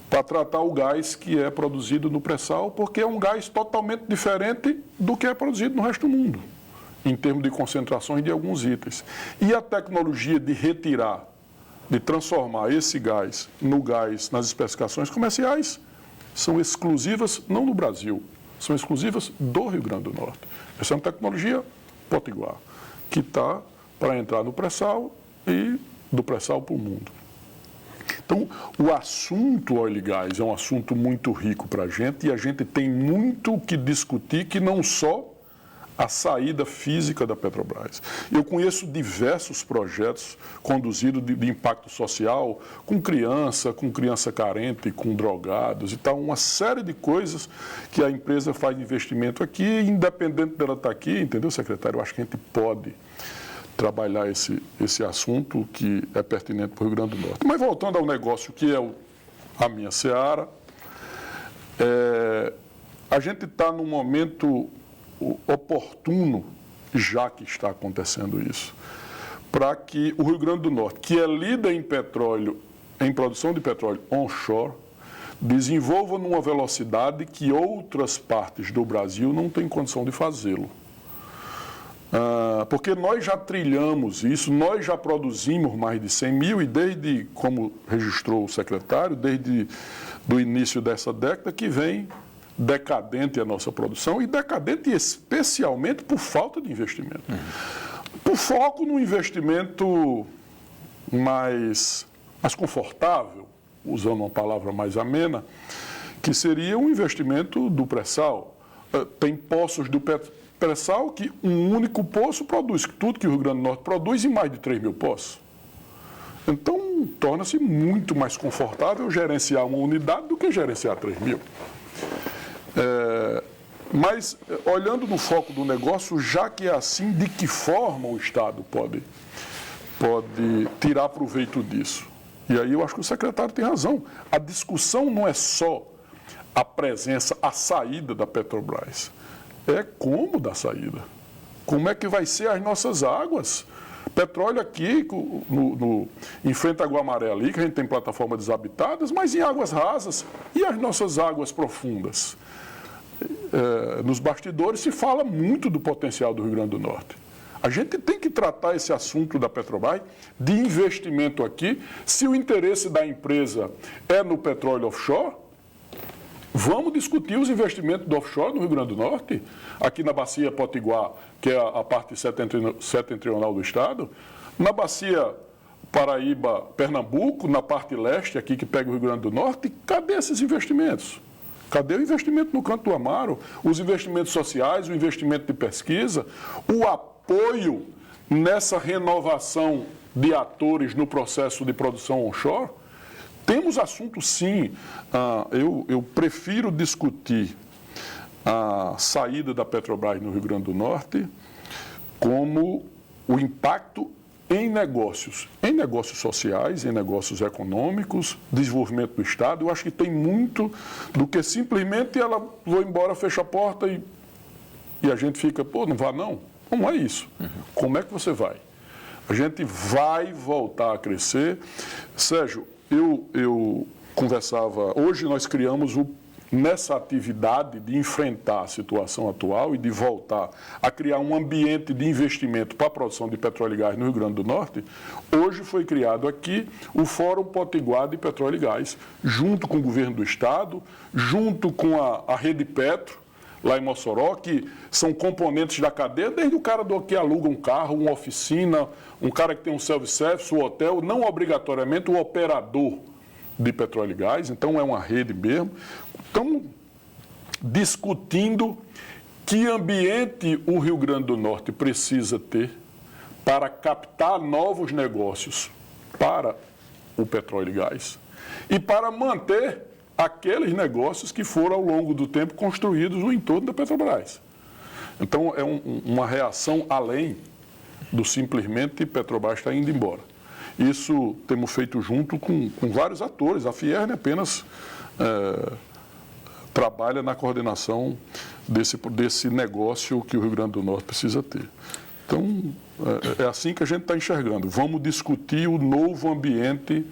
para tratar o gás que é produzido no pré-sal, porque é um gás totalmente diferente do que é produzido no resto do mundo, em termos de concentrações de alguns itens. E a tecnologia de retirar, de transformar esse gás no gás nas especificações comerciais, são exclusivas, não do Brasil, são exclusivas do Rio Grande do Norte. Essa é uma tecnologia potiguar, que está para entrar no pré-sal e do pré-sal para o mundo. Então, o assunto óleo e gás é um assunto muito rico para a gente e a gente tem muito o que discutir, que não só a saída física da Petrobras. Eu conheço diversos projetos conduzidos de impacto social com criança carente, com drogados e tal, uma série de coisas que a empresa faz investimento aqui, independente dela estar aqui, entendeu, secretário? Eu acho que a gente pode trabalhar esse assunto que é pertinente para o Rio Grande do Norte. Mas voltando ao negócio que é a minha seara, a gente está num momento oportuno, já que está acontecendo isso, para que o Rio Grande do Norte, que é líder em petróleo, em produção de petróleo onshore, desenvolva numa velocidade que outras partes do Brasil não têm condição de fazê-lo. Porque nós já trilhamos isso, nós já produzimos mais de 100 mil e desde, como registrou o secretário, desde o início dessa década que vem decadente a nossa produção e decadente especialmente por falta de investimento. Por foco no investimento mais confortável, usando uma palavra mais amena, que seria um investimento do pré-sal. Tem poços do pré-sal que um único poço produz tudo que o Rio Grande do Norte produz em mais de 3 mil poços. Então, torna-se muito mais confortável gerenciar uma unidade do que gerenciar 3 mil. Mas, olhando no foco do negócio, já que é assim, de que forma o Estado pode tirar proveito disso? E aí eu acho que o secretário tem razão. A discussão não é só a presença, a saída da Petrobras. É como da saída. Como é que vai ser as nossas águas? Petróleo aqui, em frente à Guamaré ali, que a gente tem plataformas desabitadas, mas em águas rasas. E as nossas águas profundas? Nos bastidores se fala muito do potencial do Rio Grande do Norte. A gente tem que tratar esse assunto da Petrobras, de investimento aqui. Se o interesse da empresa é no petróleo offshore, vamos discutir os investimentos do offshore no Rio Grande do Norte, aqui na Bacia Potiguar, que é a parte setentrional do estado, na Bacia Paraíba-Pernambuco, na parte leste, aqui que pega o Rio Grande do Norte. Cadê esses investimentos? Cadê o investimento no Canto do Amaro, os investimentos sociais, o investimento de pesquisa, o apoio nessa renovação de atores no processo de produção onshore? Temos assunto, sim. Eu prefiro discutir a saída da Petrobras no Rio Grande do Norte como o impacto em negócios sociais, em negócios econômicos, desenvolvimento do Estado. Eu acho que tem muito do que simplesmente ela vai embora, fecha a porta e a gente fica, não vá não. Não é isso. Como é que você vai? A gente vai voltar a crescer. Sérgio, eu conversava, hoje nós criamos nessa atividade de enfrentar a situação atual e de voltar a criar um ambiente de investimento para a produção de petróleo e gás no Rio Grande do Norte. Hoje foi criado aqui o Fórum Potiguar de Petróleo e Gás, junto com o governo do estado, junto com a Rede Petro, lá em Mossoró, que são componentes da cadeia, desde o cara que aluga um carro, uma oficina, um cara que tem um self-service, um hotel, não obrigatoriamente o operador de petróleo e gás, então é uma rede mesmo. Estamos discutindo que ambiente o Rio Grande do Norte precisa ter para captar novos negócios para o petróleo e gás e para manter aqueles negócios que foram ao longo do tempo construídos no entorno da Petrobras. Então é uma reação além do simplesmente Petrobras está indo embora. Isso temos feito junto com vários atores. A Fierne apenas trabalha na coordenação desse negócio que o Rio Grande do Norte precisa ter. Então, é assim que a gente está enxergando. Vamos discutir o novo ambiente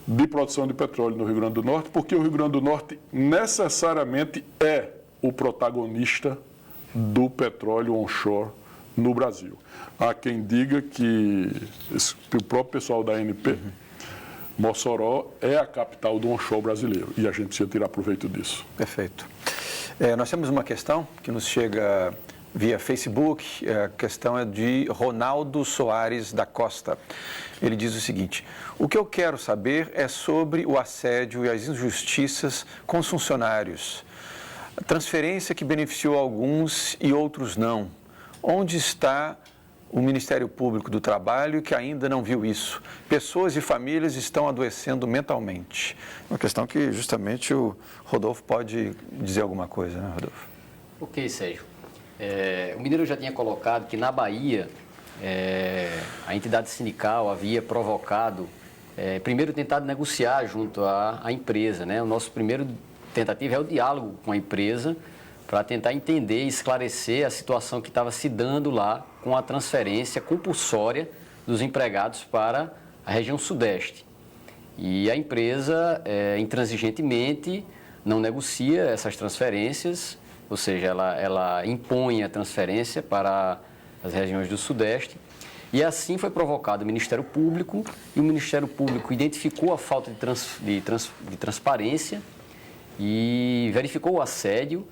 de produção de petróleo no Rio Grande do Norte, porque o Rio Grande do Norte necessariamente é o protagonista do petróleo onshore no Brasil. Há quem diga que o próprio pessoal da ANP, Mossoró é a capital do onshore brasileiro e a gente precisa tirar proveito disso. Perfeito. Nós temos uma questão que nos chega via Facebook, a questão é de Ronaldo Soares da Costa. Ele diz o seguinte: o que eu quero saber é sobre o assédio e as injustiças com os funcionários. A transferência que beneficiou alguns e outros não. Onde está o Ministério Público do Trabalho que ainda não viu isso? Pessoas e famílias estão adoecendo mentalmente. Uma questão que justamente o Rodolfo pode dizer alguma coisa, né, Rodolfo? Ok, Sérgio. O Mineiro já tinha colocado que na Bahia a entidade sindical havia provocado, primeiro tentado negociar junto à empresa, né? O nosso primeiro tentativa é o diálogo com a empresa para tentar entender e esclarecer a situação que estava se dando lá com a transferência compulsória dos empregados para a região sudeste. E a empresa, intransigentemente, não negocia essas transferências, ou seja, ela impõe a transferência para as regiões do Sudeste. E assim foi provocado o Ministério Público, e o Ministério Público identificou a falta de transparência e verificou o assédio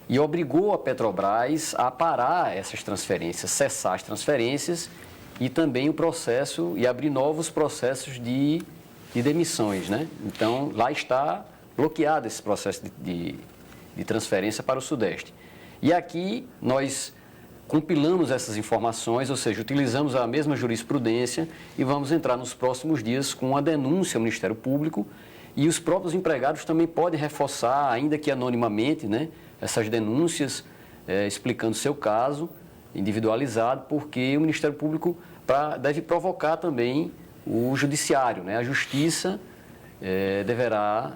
e obrigou a Petrobras a parar essas transferências, cessar as transferências e também o processo, e abrir novos processos de demissões, né? Então, lá está bloqueado esse processo de transferência para o Sudeste. E aqui nós compilamos essas informações, ou seja, utilizamos a mesma jurisprudência e vamos entrar nos próximos dias com uma denúncia ao Ministério Público, e os próprios empregados também podem reforçar, ainda que anonimamente, né, essas denúncias, explicando seu caso individualizado, porque o Ministério Público deve provocar também o Judiciário, né? A Justiça deverá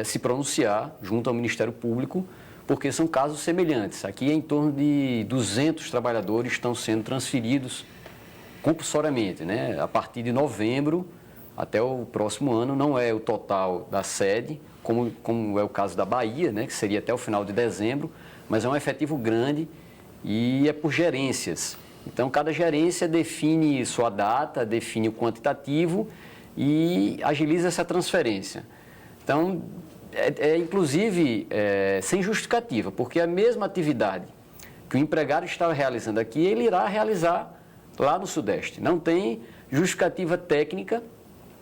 se pronunciar junto ao Ministério Público, porque são casos semelhantes. Aqui em torno de 200 trabalhadores estão sendo transferidos compulsoriamente, né? A partir de novembro até o próximo ano, não é o total da sede, como é o caso da Bahia, né? Que seria até o final de dezembro, mas é um efetivo grande e é por gerências. Então, cada gerência define sua data, define o quantitativo e agiliza essa transferência. Então, inclusive sem justificativa, porque a mesma atividade que o empregado estava realizando aqui, ele irá realizar lá no Sudeste. Não tem justificativa técnica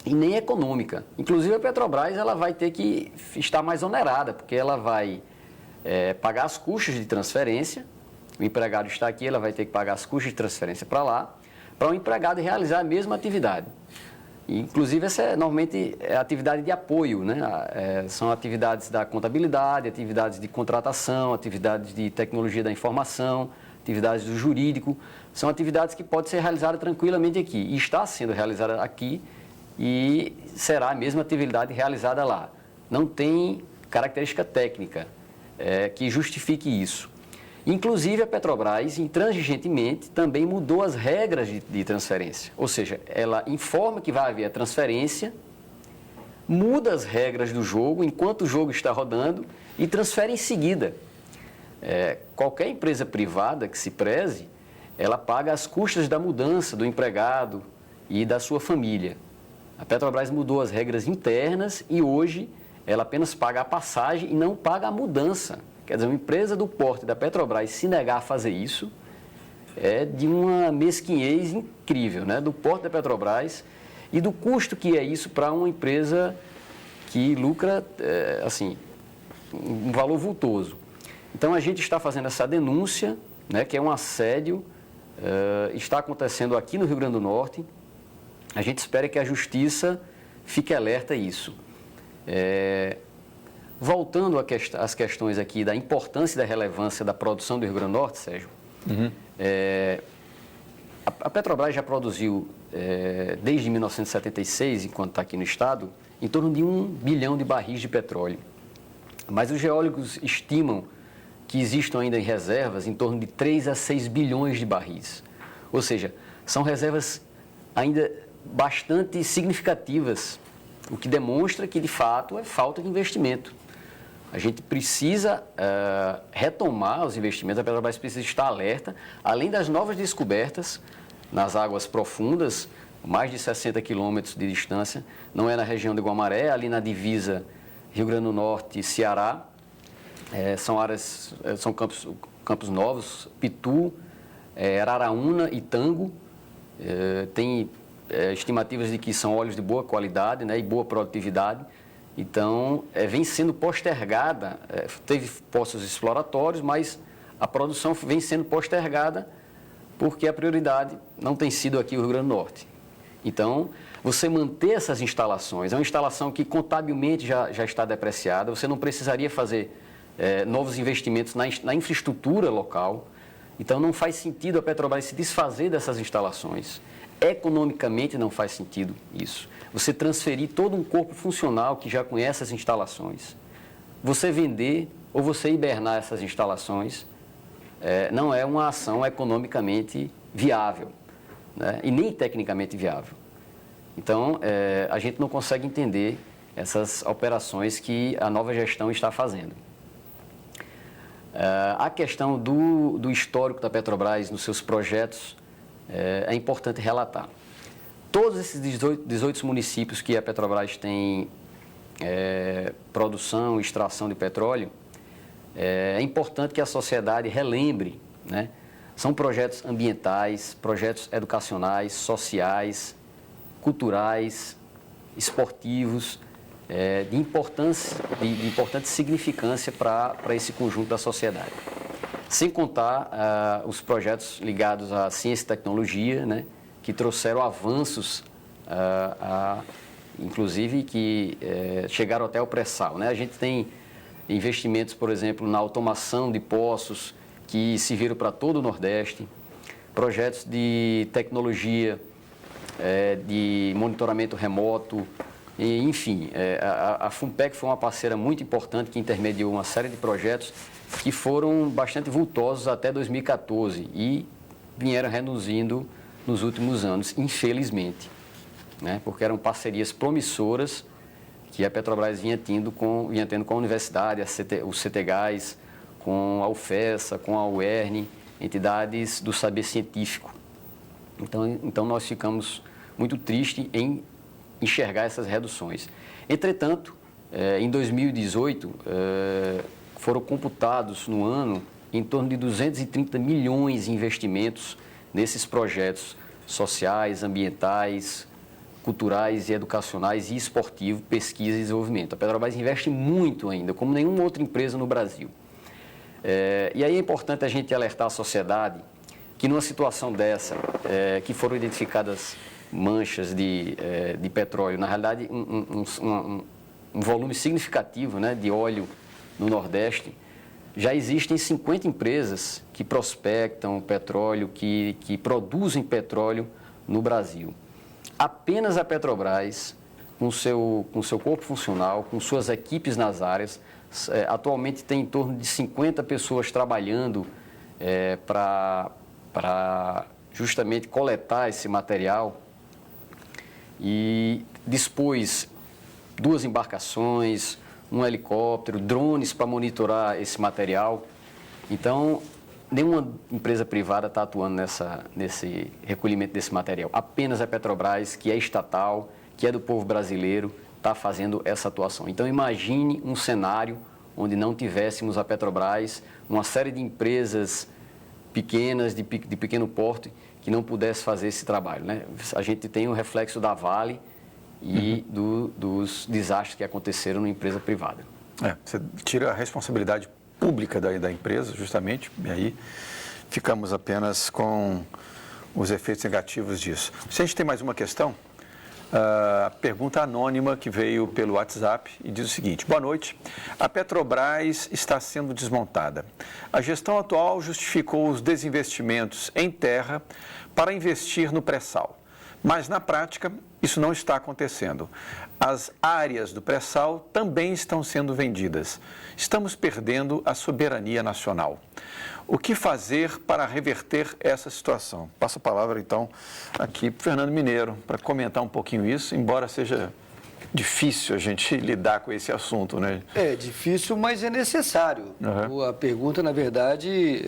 e nem econômica. Inclusive, a Petrobras ela vai ter que estar mais onerada, porque ela vai pagar as custas de transferência. O empregado está aqui, ela vai ter que pagar as custas de transferência para lá, para o empregado realizar a mesma atividade. Inclusive, essa normalmente é atividade de apoio, né? São atividades da contabilidade, atividades de contratação, atividades de tecnologia da informação, atividades do jurídico. São atividades que podem ser realizadas tranquilamente aqui. E está sendo realizada aqui e será a mesma atividade realizada lá. Não tem característica técnica que justifique isso. Inclusive, a Petrobras, intransigentemente, também mudou as regras de transferência. Ou seja, ela informa que vai haver a transferência, muda as regras do jogo enquanto o jogo está rodando e transfere em seguida. Qualquer empresa privada que se preze, ela paga as custas da mudança do empregado e da sua família. A Petrobras mudou as regras internas e hoje ela apenas paga a passagem e não paga a mudança. Quer dizer, uma empresa do porte da Petrobras se negar a fazer isso é de uma mesquinhez incrível, né? Do porte da Petrobras e do custo que é isso para uma empresa que lucra, assim, um valor vultoso. Então, a gente está fazendo essa denúncia, né, que é um assédio, está acontecendo aqui no Rio Grande do Norte. A gente espera que a Justiça fique alerta a isso. Voltando às questões aqui da importância e da relevância da produção do Rio Grande do Norte, Sérgio, a Petrobras já produziu, desde 1976, enquanto está aqui no Estado, em torno de 1 bilhão de barris de petróleo. Mas os geólogos estimam que existam ainda em reservas em torno de 3 a 6 bilhões de barris. Ou seja, são reservas ainda bastante significativas, o que demonstra que, de fato, é falta de investimento. A gente precisa retomar os investimentos, a Petrobras precisa estar alerta, além das novas descobertas nas águas profundas, mais de 60 quilômetros de distância, não é na região de Guamaré, ali na divisa Rio Grande do Norte e Ceará. São campos novos, Pitu, Araraúna e Tango. Tem estimativas de que são óleos de boa qualidade, né, e boa produtividade. Então, vem sendo postergada, teve poços exploratórios, mas a produção vem sendo postergada porque a prioridade não tem sido aqui o Rio Grande do Norte. Então, você manter essas instalações, é uma instalação que contabilmente já está depreciada, você não precisaria fazer novos investimentos na infraestrutura local. Então, não faz sentido a Petrobras se desfazer dessas instalações. Economicamente não faz sentido isso. Você transferir todo um corpo funcional que já conhece as instalações, você vender ou você hibernar essas instalações, não é uma ação economicamente viável, né? E nem tecnicamente viável. Então, a gente não consegue entender essas operações que a nova gestão está fazendo. A questão do histórico da Petrobras nos seus projetos é importante relatar. Todos esses 18 municípios que a Petrobras tem produção e extração de petróleo, é importante que a sociedade relembre, né? São projetos ambientais, projetos educacionais, sociais, culturais, esportivos, de importante significância para esse conjunto da sociedade. Sem contar os projetos ligados à ciência e tecnologia, né, que trouxeram avanços, inclusive que chegaram até o pré-sal, né? A gente tem investimentos, por exemplo, na automação de poços que se viram para todo o Nordeste, projetos de tecnologia, de monitoramento remoto, e, enfim, a Funpec foi uma parceira muito importante que intermediou uma série de projetos que foram bastante vultosos até 2014 e vieram reduzindo nos últimos anos, infelizmente, né? Porque eram parcerias promissoras que a Petrobras vinha tendo com a universidade, o CETEGAS, com a UFESA, com a UERN, entidades do saber científico. Então nós ficamos muito tristes em enxergar essas reduções. Entretanto, em 2018, foram computados no ano em torno de 230 milhões de investimentos nesses projetos sociais, ambientais, culturais e educacionais e esportivos, pesquisa e desenvolvimento. A Petrobras investe muito ainda, como nenhuma outra empresa no Brasil. E aí é importante a gente alertar a sociedade que numa situação dessa, que foram identificadas manchas de petróleo, na realidade um volume significativo, né, de óleo no Nordeste, já existem 50 empresas que prospectam petróleo, que produzem petróleo no Brasil. Apenas a Petrobras, com seu corpo funcional, com suas equipes nas áreas, atualmente tem em torno de 50 pessoas trabalhando para justamente coletar esse material e dispôs 2 embarcações, um helicóptero, drones para monitorar esse material. Então, nenhuma empresa privada está atuando nesse recolhimento desse material. Apenas a Petrobras, que é estatal, que é do povo brasileiro, está fazendo essa atuação. Então, imagine um cenário onde não tivéssemos a Petrobras, uma série de empresas pequenas, de pequeno porte, que não pudesse fazer esse trabalho, né? A gente tem o reflexo da Vale e dos desastres que aconteceram na empresa privada. Você tira a responsabilidade pública da empresa, justamente, e aí ficamos apenas com os efeitos negativos disso. Se a gente tem mais uma questão, a pergunta anônima que veio pelo WhatsApp e diz o seguinte: boa noite, a Petrobras está sendo desmontada. A gestão atual justificou os desinvestimentos em terra para investir no pré-sal, mas na prática isso não está acontecendo. As áreas do pré-sal também estão sendo vendidas. Estamos perdendo a soberania nacional. O que fazer para reverter essa situação? Passo a palavra, então, aqui para o Fernando Mineiro, para comentar um pouquinho isso, embora seja difícil a gente lidar com esse assunto, né? É difícil, mas é necessário. A pergunta, na verdade,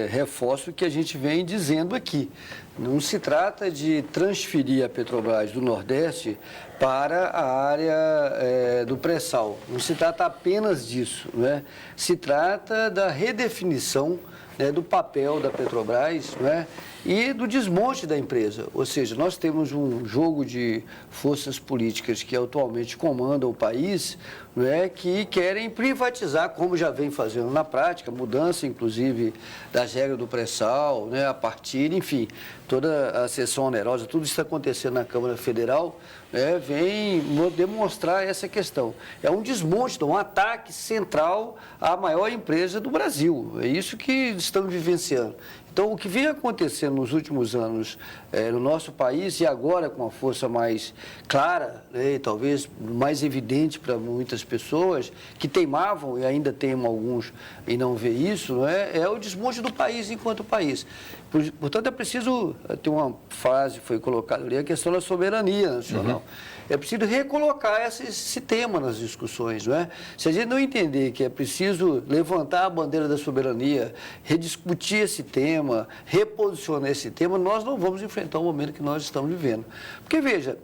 reforça o que a gente vem dizendo aqui. Não se trata de transferir a Petrobras do Nordeste para a área do pré-sal. Não se trata apenas disso, né? Se trata da redefinição do papel da Petrobras, né, e do desmonte da empresa. Ou seja, nós temos um jogo de forças políticas que atualmente comandam o país, né, que querem privatizar, como já vem fazendo na prática, mudança, inclusive, das regras do pré-sal, né, a partir, enfim, toda a sessão onerosa, tudo isso está acontecendo na Câmara Federal, né, vem demonstrar essa questão. É um desmonte, um ataque central à maior empresa do Brasil. É isso que estamos vivenciando. Então, o que vem acontecendo nos últimos anos no nosso país, e agora com uma força mais clara, né, e talvez mais evidente para muitas pessoas que teimavam, e ainda teimam alguns em não ver isso, né, é o desmonte do país enquanto país. Portanto, é preciso, tem uma frase que foi colocada ali, a questão da soberania nacional. É preciso recolocar esse tema nas discussões, não é? Se a gente não entender que é preciso levantar a bandeira da soberania, rediscutir esse tema, reposicionar esse tema, nós não vamos enfrentar o momento que nós estamos vivendo. Porque, veja,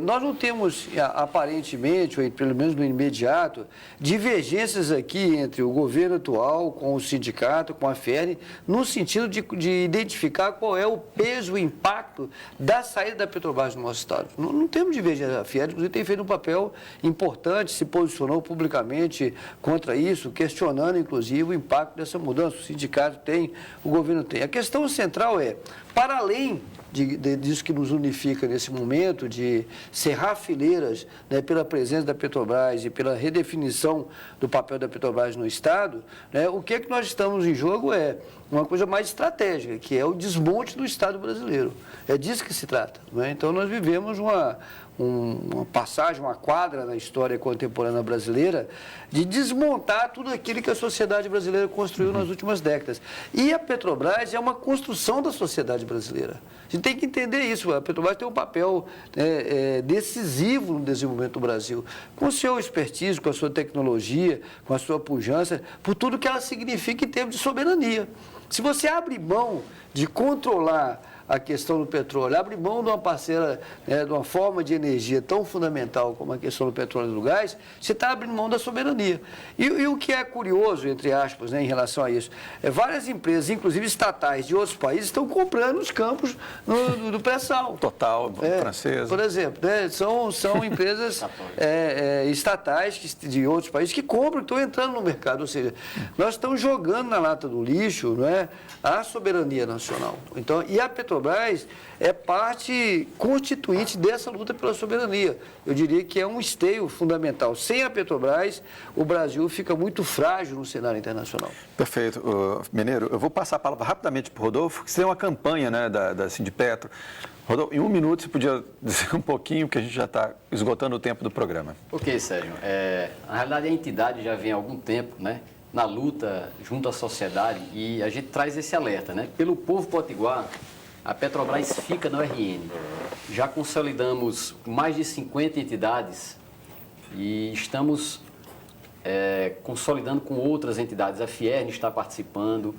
nós não temos, aparentemente, ou pelo menos no imediato, divergências aqui entre o governo atual com o sindicato, com a FERN, no sentido de identificar qual é o peso, o impacto da saída da Petrobras no nosso Estado. Não temos divergência. A FERN, inclusive, tem feito um papel importante, se posicionou publicamente contra isso, questionando, inclusive, o impacto dessa mudança. O sindicato tem, o governo tem. A questão central é, para além disso que nos unifica nesse momento, de cerrar fileiras, né, pela presença da Petrobras e pela redefinição do papel da Petrobras no Estado, né, o que é que nós estamos em jogo é uma coisa mais estratégica, que é o desmonte do Estado brasileiro. É disso que se trata. Né? Então, nós vivemos uma passagem, uma quadra na história contemporânea brasileira de desmontar tudo aquilo que a sociedade brasileira construiu nas últimas décadas. E a Petrobras é uma construção da sociedade brasileira. A gente tem que entender isso. A Petrobras tem um papel decisivo no desenvolvimento do Brasil, com o seu expertise, com a sua tecnologia, com a sua pujança, por tudo que ela significa em termos de soberania. Se você abre mão de controlar a questão do petróleo, abre mão de uma parceira, de uma forma de energia tão fundamental como a questão do petróleo e do gás, você está abrindo mão da soberania. E o que é curioso, entre aspas, né, em relação a isso, várias empresas, inclusive estatais de outros países, estão comprando os campos do pré-sal. Total, francesa. Por exemplo, né, são empresas estatais de outros países que compram, estão entrando no mercado. Ou seja, nós estamos jogando na lata do lixo, não é, a soberania nacional. Então, e a Petrobras é parte constituinte dessa luta pela soberania. Eu diria que é um esteio fundamental. Sem a Petrobras, o Brasil fica muito frágil no cenário internacional. Perfeito. Mineiro, eu vou passar a palavra rapidamente para o Rodolfo, que você tem uma campanha, né, da Sindipetro. Rodolfo, em 1 minuto, você podia dizer um pouquinho, porque a gente já está esgotando o tempo do programa. Ok, Sérgio. Na realidade, a entidade já vem há algum tempo, né, na luta junto à sociedade, e a gente traz esse alerta, né? Pelo povo potiguar, a Petrobras fica no RN. Já consolidamos mais de 50 entidades e estamos consolidando com outras entidades. A FIERN está participando,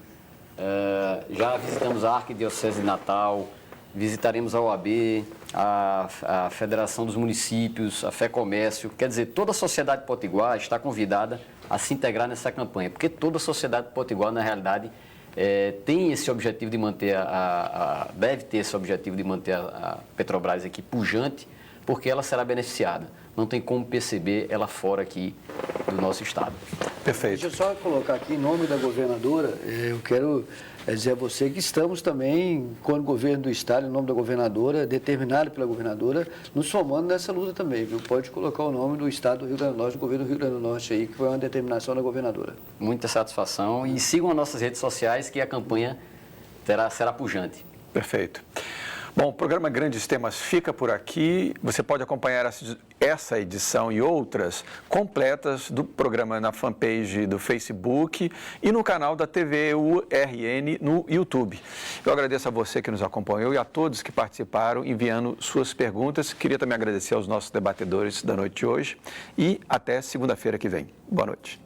já visitamos a Arquidiocese de Natal, visitaremos a OAB, a Federação dos Municípios, a FEComércio. Quer dizer, toda a sociedade potiguar está convidada a se integrar nessa campanha, porque toda a sociedade potiguar, na realidade, tem esse objetivo de manter deve ter esse objetivo de manter a Petrobras aqui pujante, porque ela será beneficiada. Não tem como perceber ela fora aqui do nosso estado. Perfeito. Deixa eu só colocar aqui, em nome da governadora, eu quero dizer a você que estamos também, com o governo do estado, em nome da governadora, determinado pela governadora, nos somando nessa luta também, viu? Pode colocar o nome do estado do Rio Grande do Norte, do governo do Rio Grande do Norte aí, que foi uma determinação da governadora. Muita satisfação e sigam as nossas redes sociais que a campanha será pujante. Perfeito. Bom, o programa Grandes Temas fica por aqui. Você pode acompanhar essa edição e outras completas do programa na fanpage do Facebook e no canal da TV URN no YouTube. Eu agradeço a você que nos acompanhou e a todos que participaram enviando suas perguntas. Queria também agradecer aos nossos debatedores da noite de hoje e até segunda-feira que vem. Boa noite.